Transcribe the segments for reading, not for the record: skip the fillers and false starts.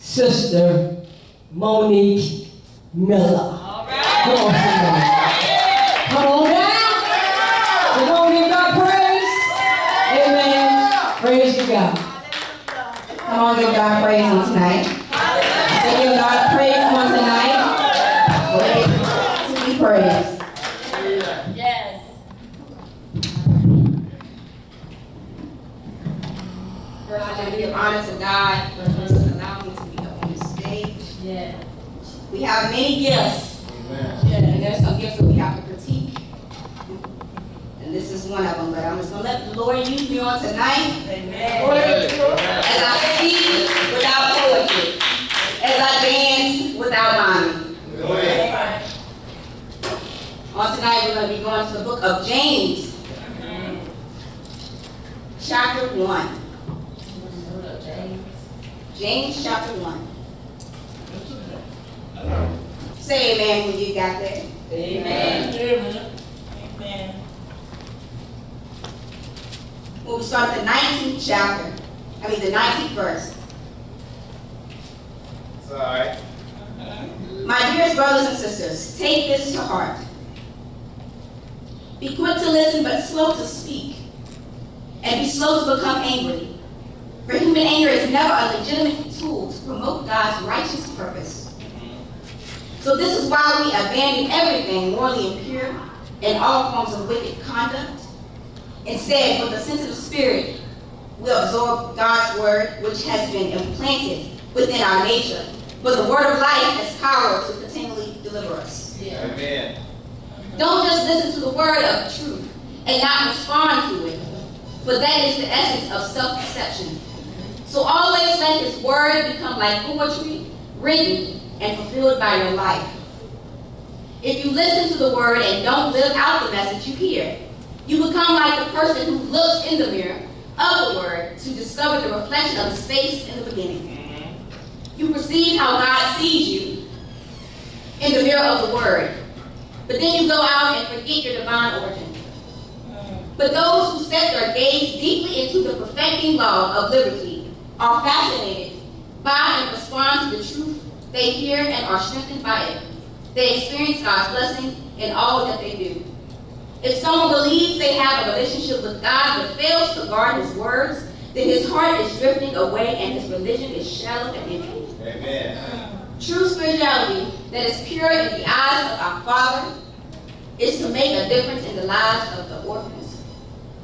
Sister Monique Miller. All right. Come on, somebody. Come on down. We're going to give God praise. Amen. Praise to God. Come on, give God praise on tonight. So give God praise on tonight. Praise to be praised. Yes. First, I want to give honor to God for just allowing me to be up on the stage. Yeah. We have many gifts. Amen. And there's some gifts that we have to critique. And this is one of them. But I'm just going to let the Lord use me on tonight. Amen. As I speak without poetry. As I dance without rhyming. On tonight, we're going to be going to the book of James. Chapter 1. James chapter 1. Say amen when you got that. Amen. Amen. We'll start the 19th chapter. The 19th verse. It's all right. My dearest brothers and sisters, take this to heart. Be quick to listen, but slow to speak. And be slow to become angry. For human anger is never a legitimate tool to promote God's righteous purpose. So this is why we abandon everything morally impure and all forms of wicked conduct. Instead, with a sensitive spirit, we absorb God's word, which has been implanted within our nature. For the word of life has power to continually deliver us. Yeah. Amen. Don't just listen to the word of truth and not respond to it, for that is the essence of self-deception. So always let his word become like poetry, written and fulfilled by your life. If you listen to the word and don't live out the message you hear, you become like the person who looks in the mirror of the word to discover the reflection of his face in the beginning. You perceive how God sees you in the mirror of the word, but then you go out and forget your divine origin. But those who set their gaze deeply into the perfecting law of liberty are fascinated by and respond to the truth they hear and are strengthened by it. They experience God's blessing in all that they do. If someone believes they have a relationship with God but fails to guard his words, then his heart is drifting away and his religion is shallow and empty. Amen. True spirituality that is pure in the eyes of our Father is to make a difference in the lives of the orphans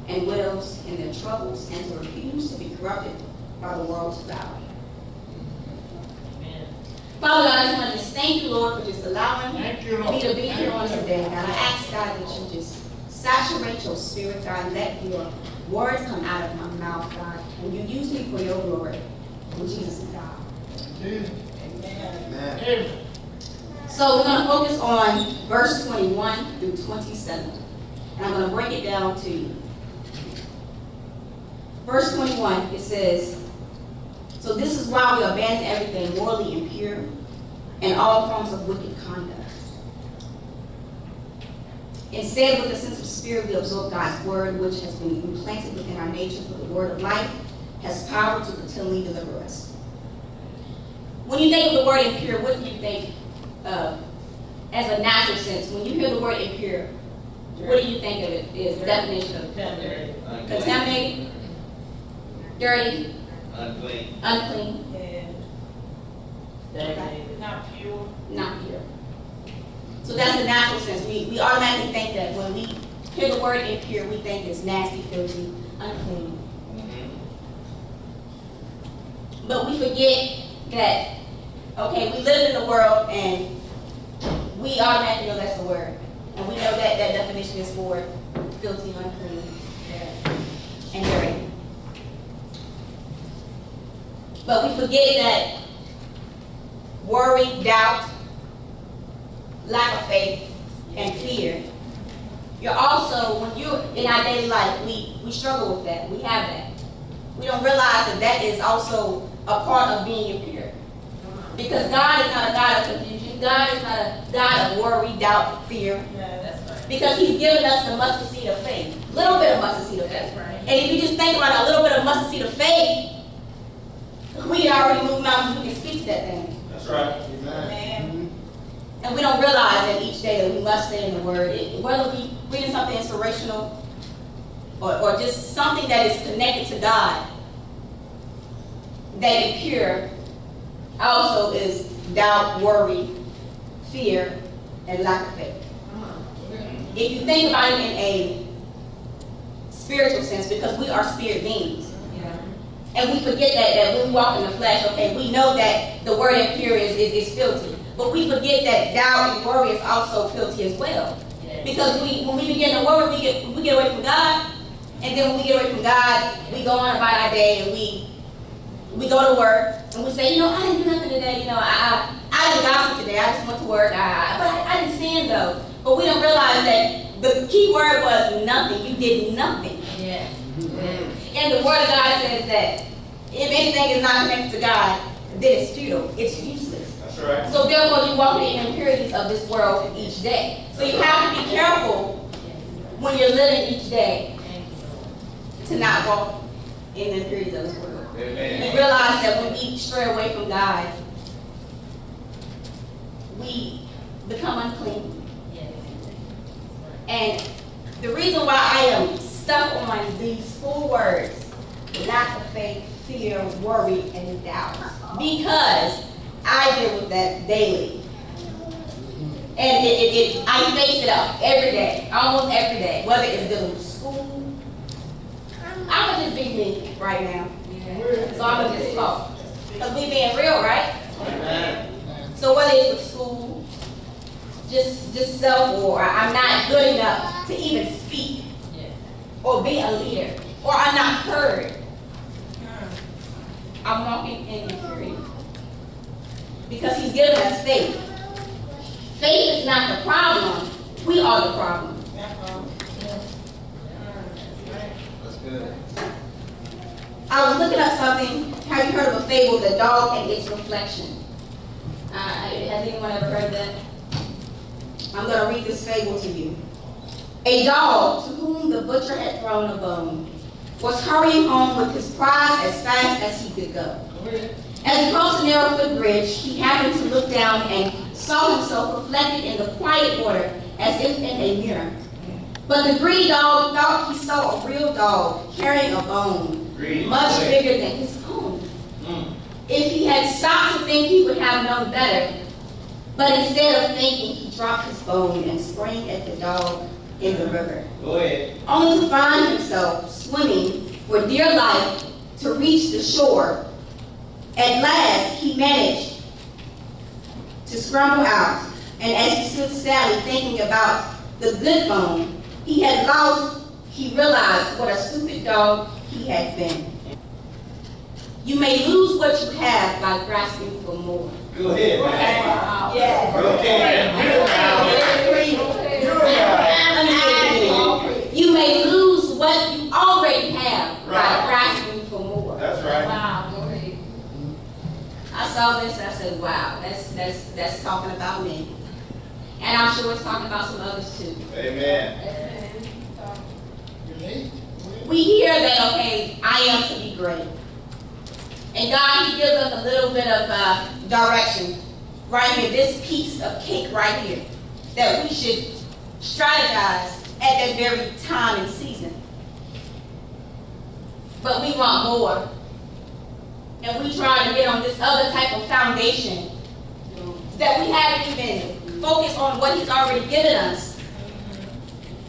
and widows in their troubles and to refuse to be corrupted by the world's power. Father God, I just want to just thank you, Lord, for just allowing me to be here on today. God, I ask, God, that you just saturate your spirit, God, and let your words come out of my mouth, God, and you use me for your glory. In Jesus' God. Amen. So we're going to focus on verse 21 through 27. And I'm going to break it down to you. Verse 21, it says, so this is why we abandon everything morally impure and all forms of wicked conduct. Instead, with a sense of spirit, we absorb God's word, which has been implanted within our nature, for the word of life has power to continually deliver us. When you think of the word impure, what do you think of as a natural sense? When you hear the word impure, what do you think of it as the definition of Contaminated. contaminated? Dirty? Unclean. Unclean? Stagnated. Not pure. Not pure. So that's the natural sense. We automatically think that when we hear the word impure, we think it's nasty, filthy, unclean. But we forget that, okay, we live in the world and we automatically know that's the word. And we know that that definition is for filthy, unclean, and dirty. But we forget that worry, doubt, lack of faith, and fear. You're also, when you're in our daily life, we struggle with that. We have that. We don't realize that that is also a part of being impure. Because God is not a God of confusion. God is not a God of worry, doubt, fear. Yeah, that's right. Because he's given us the mustard seed of faith. Little bit of mustard seed of faith. That's right. And if you just think about a little bit of mustard seed of faith, we can already move mountains, we can speak to that thing. That's right. Amen. And we don't realize that each day that we must stay in the Word. Whether we reading something inspirational or just something that is connected to God, that is pure, also is doubt, worry, fear, and lack of faith. If you think about it in a spiritual sense, because we are spirit beings. And we forget that when we walk in the flesh, okay, we know that the word impure is filthy. But we forget that doubt and worry is also filthy as well. Because when we begin to worry, we get away from God. And then when we get away from God, we go on about our day and we go to work and we say, I didn't do nothing today. I didn't gossip today. I just went to work. But I didn't sin though. But we don't realize that the key word was nothing. You did nothing. Yeah. And the word of God says that if anything is not connected to God, then it's futile. It's useless. That's right. So therefore, you walk in the impurities of this world each day. So you have to be careful when you're living each day to not walk in the impurities of this world. Amen. We realize that when we stray away from God, we become unclean. And the reason why I am stuck on these 4 words, lack of faith, fear, worry, and doubt, because I deal with that daily. And I face it up every day, almost every day, whether it's dealing with school. I'm going to just be me right now. So I'm going to just talk. Because we being real, right? Amen. So whether it's with school, just self, or I'm not good enough to even speak, or be a leader, or I'm not heard, I'm walking in impurity. Because he's given us faith. Faith is not the problem. We are the problem. That's good. I was looking up something. Have you heard of a fable, The Dog and Its Reflection? Has anyone ever heard that? I'm going to read this fable to you. A dog, to whom the butcher had thrown a bone, was hurrying home with his prize as fast as he could go. As he crossed a narrow footbridge, he happened to look down and saw himself reflected in the quiet water as if in a mirror. But the greedy dog thought he saw a real dog carrying a bone, much bigger than his own. If he had stopped to think, he would have known better. But instead of thinking, he dropped his bone and sprang at the dog in the river. Go ahead. Only to find himself swimming for dear life to reach the shore. At last, he managed to scramble out, and as he stood sadly thinking about the good bone he had lost, he realized what a stupid dog he had been. You may lose what you have by grasping for more. Go ahead, man. Yeah. Go ahead. You may lose what you already have by Right. grasping for more. That's right. Wow. I saw this and I said, wow, that's talking about me. And I'm sure it's talking about some others too. Amen. We hear that, okay, I am to be great. And God, he gives us a little bit of direction right here, this piece of cake right here, that we should strategize at that very time and season. But we want more. And we try to get on this other type of foundation that we haven't even focused on what he's already given us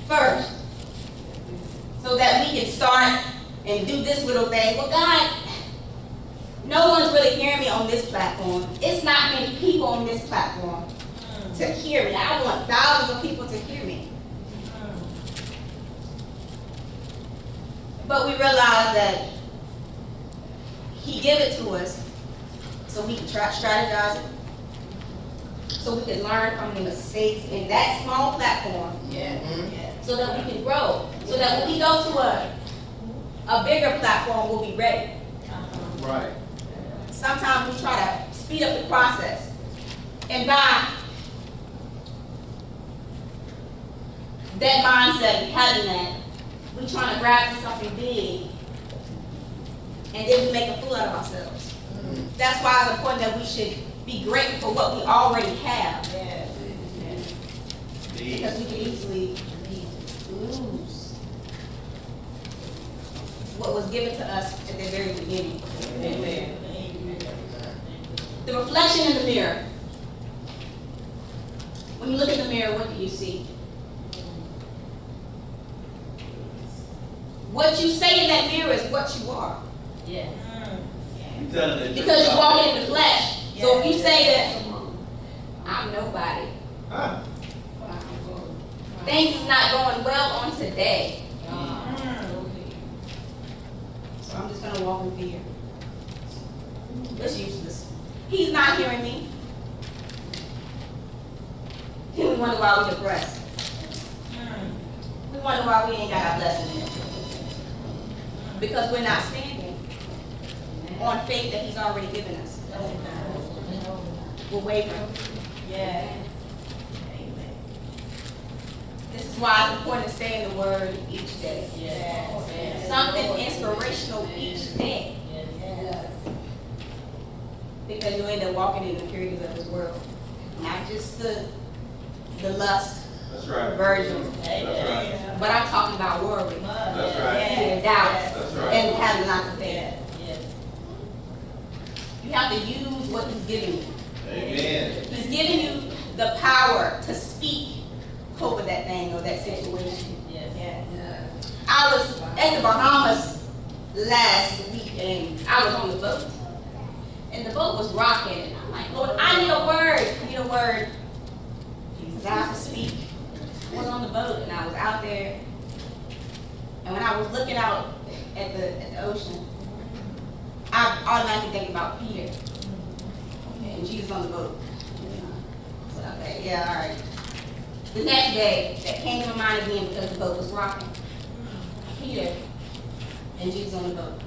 first. So that we can start and do this little thing. Well, God, no one's really hearing me on this platform. It's not many people on this platform to hear me. I want thousands of people to hear me. But we realize that he gave it to us so we can strategize it, so we can learn from the mistakes in that small platform. So that we can grow. So that when we go to a bigger platform, we'll be ready. Right. Sometimes we try to speed up the process. And by that mindset, having that, we trying to grab for something big, and then we make a fool out of ourselves. That's why it's important that we should be grateful for what we already have. Yes. Because we can easily lose what was given to us at the very beginning. Amen. The reflection in the mirror. When you look in the mirror, what do you see? What you say in that mirror is what you are. Yes. Because you're walking in the flesh. So if you say that I'm nobody, things is not going well on today, so I'm just going to walk in fear. It's useless. He's not hearing me. Then we wonder why we're depressed. We wonder why we ain't got our blessing yet. Because we're not standing on faith that he's already given us. We're wavering. Yes. This is why it's important to stay in the Word each day. Yes. Something inspirational each day. Yes. Because you end up walking in the purities of this world. Not just the lust, That's right. virgin, Amen. but I'm talking about worry, That's right. fear, doubt, That's right. and having not the faith. Yes. You have to use what he's giving you. Amen. He's giving you the power to speak over that thing or that situation. Yes. I was at the Bahamas last week and I was on the boat. And the boat was rocking. And I'm like, Lord, I need a word. I need a word. Jesus, I have to speak. I was on the boat and I was out there. And when I was looking out at the ocean, I automatically think about Peter. And Jesus on the boat. I said, okay, yeah, all right. The next day, that came to my mind again because the boat was rocking. Peter and Jesus on the boat.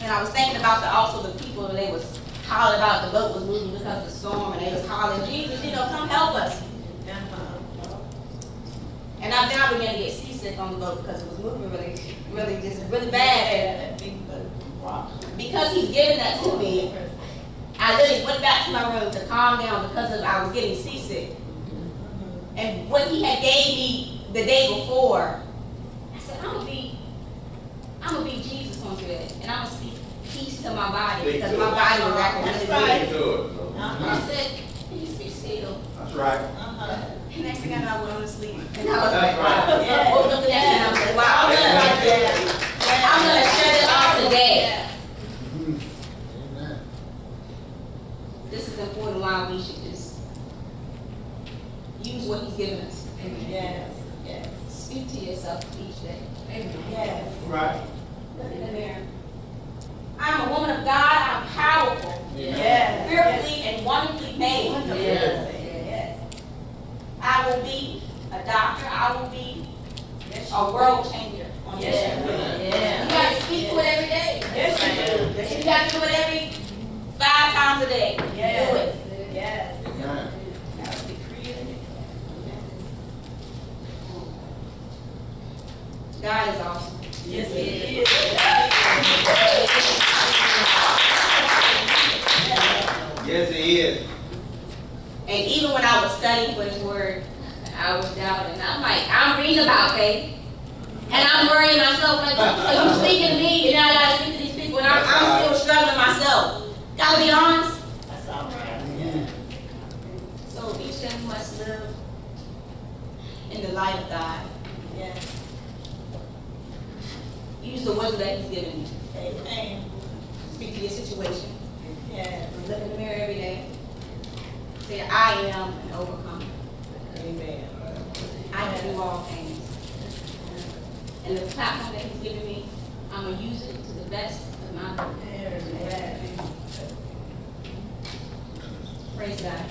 And I was thinking about also the people that they was hollering about the boat was moving because of the storm, and they was hollering, Jesus, come help us. And then I began to get seasick on the boat because it was moving really bad. Because he's given that to me, I literally went back to my room to calm down because I was getting seasick. And what he had gave me the day before, I said, I'm gonna be Jesus on today, and I'm gonna speak peace to my body because my body was acting really good. I said, can you speak still? That's right. And next thing I know, I went on to sleep, and I was like, wow. I woke up the next day and I was like, wow, I'm gonna share this out today. This is important why we should just use what he's given us. Yes. Yes. Speak to yourself each day. Yes. Right. Look in the mirror. I'm a woman of God. I'm powerful. Yes. Fearfully and wonderfully made. Yes. I will be a doctor. I will be a world changer on this Yes. earth. Yes. You got to speak to it every day. Yes, you do. You got to do it every 5 times a day. Yes. Do it. Yes. That would be creative. God is awesome. Yes, he is. Yes, he is. And even when I was studying for His Word, I was doubting. I'm like, I'm reading about faith, and I'm worrying myself. Like, so you speaking to me, and now I gotta speak to these people, and I'm still struggling myself. Gotta be honest. That's all right. So each of them must live in the light of God. Yes. Use the wisdom that He's given you. Amen. Speak to your situation. Yes. Look in the mirror every day. Say, I am an overcomer. Amen. I can do all things. And the platform that He's given me, I'm going to use it to the best of my ability. Amen. Praise God.